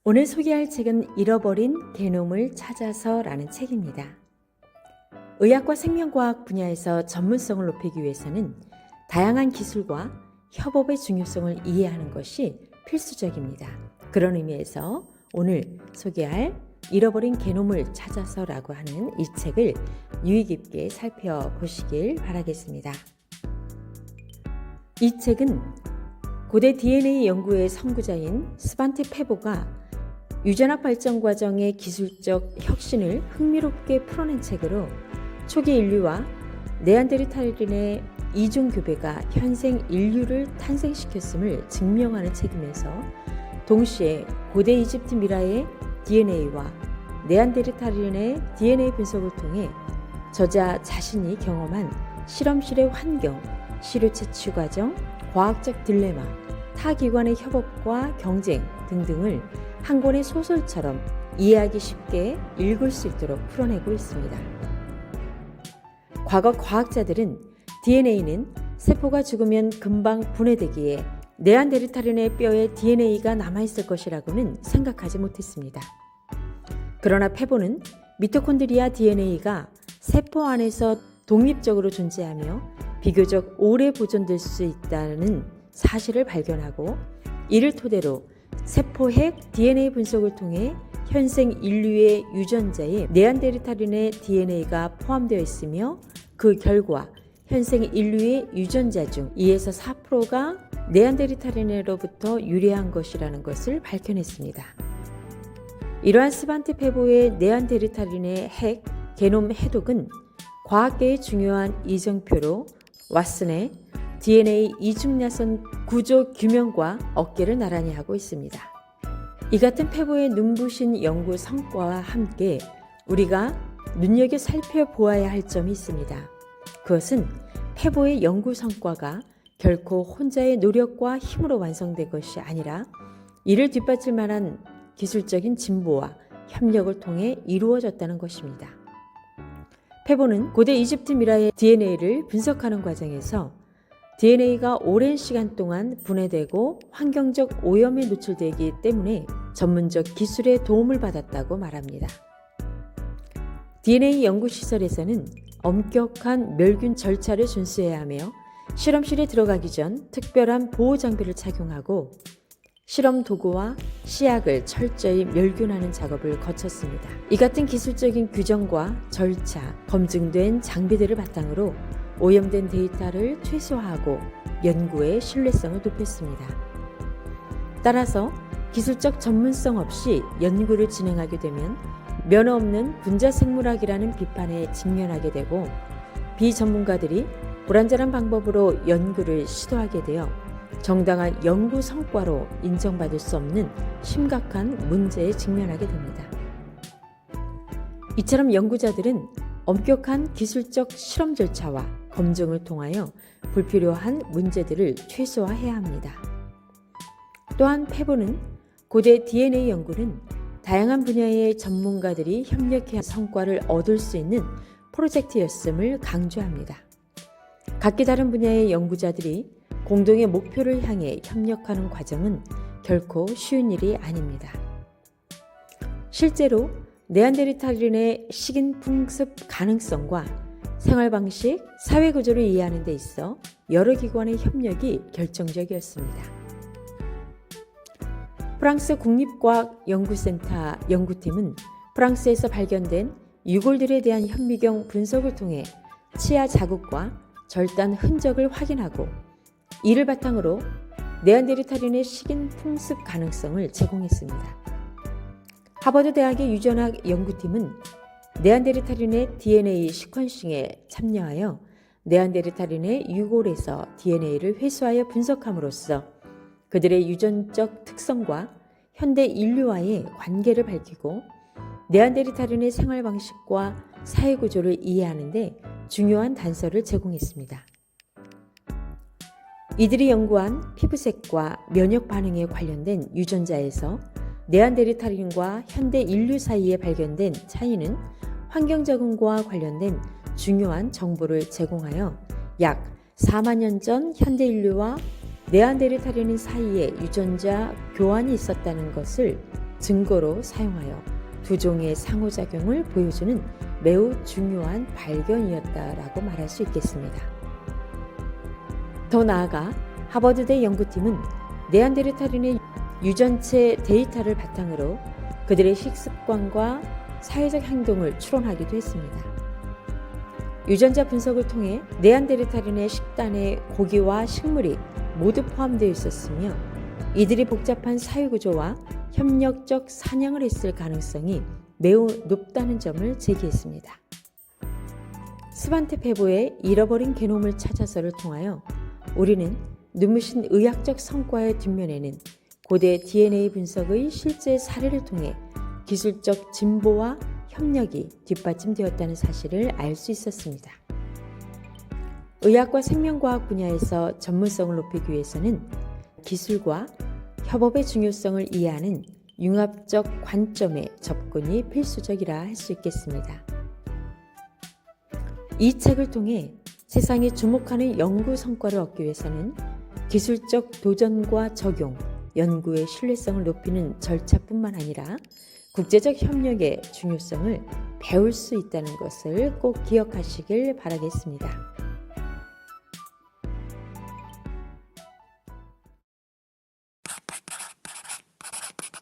오늘 소개할 책은 잃어버린 게놈을 찾아서라는 책입니다. 의학과 생명과학 분야에서 전문성을 높이기 위해서는 다양한 기술과 협업의 중요성을 이해하는 것이 필수적입니다. 그런 의미에서 오늘 소개할 잃어버린 게놈을 찾아서라고 하는 이 책을 유의 깊게 살펴보시길 바라겠습니다. 이 책은 고대 DNA 연구의 선구자인 스반테 페보가 유전학 발전 과정의 기술적 혁신을 흥미롭게 풀어낸 책으로 초기 인류와 네안데르탈인의 이중 교배가 현생 인류를 탄생시켰음을 증명하는 책이면서 동시에 고대 이집트 미라의 DNA와 네안데르탈인의 DNA 분석을 통해 저자 자신이 경험한 실험실의 환경, 시료 채취 과정, 과학적 딜레마, 타 기관의 협업과 경쟁 등등을 한 권의 소설처럼 이해하기 쉽게 읽을 수 있도록 풀어내고 있습니다. 과거 과학자들은 DNA는 세포가 죽으면 금방 분해되기에 네안데르탈인의 뼈에 DNA가 남아있을 것이라고는 생각하지 못했습니다. 그러나 페보는 미토콘드리아 DNA가 세포 안에서 독립적으로 존재하며 비교적 오래 보존될 수 있다는 사실을 발견하고 이를 토대로 세포핵 DNA 분석을 통해 현생 인류의 유전자에 네안데르탈인의 DNA가 포함되어 있으며 그 결과 현생 인류의 유전자 중 2에서 4%가 네안데르탈인으로부터 유래한 것이라는 것을 밝혀냈습니다. 이러한 스반테 페보의 네안데르탈인의 핵, 게놈 해독은 과학계의 중요한 이정표로 왓슨의 DNA 이중야선 구조 규명과 어깨를 나란히 하고 있습니다. 이 같은 페보의 눈부신 연구 성과와 함께 우리가 눈여겨 살펴보아야 할 점이 있습니다. 그것은 페보의 연구 성과가 결코 혼자의 노력과 힘으로 완성된 것이 아니라 이를 뒷받칠 만한 기술적인 진보와 협력을 통해 이루어졌다는 것입니다. 페보는 고대 이집트 미라의 DNA를 분석하는 과정에서 DNA가 오랜 시간 동안 분해되고 환경적 오염에 노출되기 때문에 전문적 기술의 도움을 받았다고 말합니다. DNA 연구시설에서는 엄격한 멸균 절차를 준수해야 하며 실험실에 들어가기 전 특별한 보호 장비를 착용하고 실험 도구와 시약을 철저히 멸균하는 작업을 거쳤습니다. 이 같은 기술적인 규정과 절차, 검증된 장비들을 바탕으로 오염된 데이터를 최소화하고 연구의 신뢰성을 높였습니다. 따라서 기술적 전문성 없이 연구를 진행하게 되면 면허 없는 분자생물학이라는 비판에 직면하게 되고 비전문가들이 불완전한 방법으로 연구를 시도하게 되어 정당한 연구 성과로 인정받을 수 없는 심각한 문제에 직면하게 됩니다. 이처럼 연구자들은 엄격한 기술적 실험 절차와 검증을 통하여 불필요한 문제들을 최소화해야 합니다. 또한 페보는 고대 DNA 연구는 다양한 분야의 전문가들이 협력해 성과를 얻을 수 있는 프로젝트였음을 강조합니다. 각기 다른 분야의 연구자들이 공동의 목표를 향해 협력하는 과정은 결코 쉬운 일이 아닙니다. 실제로 네안데르탈인의 식인 풍습 가능성과 생활방식, 사회구조를 이해하는 데 있어 여러 기관의 협력이 결정적이었습니다. 프랑스 국립과학연구센터 연구팀은 프랑스에서 발견된 유골들에 대한 현미경 분석을 통해 치아 자국과 절단 흔적을 확인하고 이를 바탕으로 네안데르탈인의 식인 풍습 가능성을 제공했습니다. 하버드 대학의 유전학 연구팀은 네안데르탈인의 DNA 시퀀싱에 참여하여 네안데르탈인의 유골에서 DNA를 회수하여 분석함으로써 그들의 유전적 특성과 현대 인류와의 관계를 밝히고 네안데르탈인의 생활 방식과 사회 구조를 이해하는 데 중요한 단서를 제공했습니다. 이들이 연구한 피부색과 면역 반응에 관련된 유전자에서 네안데르탈인과 현대 인류 사이에 발견된 차이는 환경 적응과 관련된 중요한 정보를 제공하여 약 4만 년 전 현대 인류와 네안데르탈인 사이에 유전자 교환이 있었다는 것을 증거로 사용하여 두 종의 상호작용을 보여주는 매우 중요한 발견이었다라고 말할 수 있겠습니다. 더 나아가 하버드대 연구팀은 네안데르탈인의 유전체 데이터를 바탕으로 그들의 식습관과 사회적 행동을 추론하기도 했습니다. 유전자 분석을 통해 네안데르탈인의 식단에 고기와 식물이 모두 포함되어 있었으며 이들이 복잡한 사회구조와 협력적 사냥을 했을 가능성이 매우 높다는 점을 제기했습니다. 스반테 페보의 잃어버린 게놈을 찾아서를 통하여 우리는 눈부신 의학적 성과의 뒷면에는 고대 DNA 분석의 실제 사례를 통해 기술적 진보와 협력이 뒷받침되었다는 사실을 알 수 있었습니다. 의학과 생명과학 분야에서 전문성을 높이기 위해서는 기술과 협업의 중요성을 이해하는 융합적 관점의 접근이 필수적이라 할 수 있겠습니다. 이 책을 통해 세상이 주목하는 연구 성과를 얻기 위해서는 기술적 도전과 적용, 연구의 신뢰성을 높이는 절차뿐만 아니라 국제적 협력의 중요성을 배울 수 있다는 것을 꼭 기억하시길 바라겠습니다.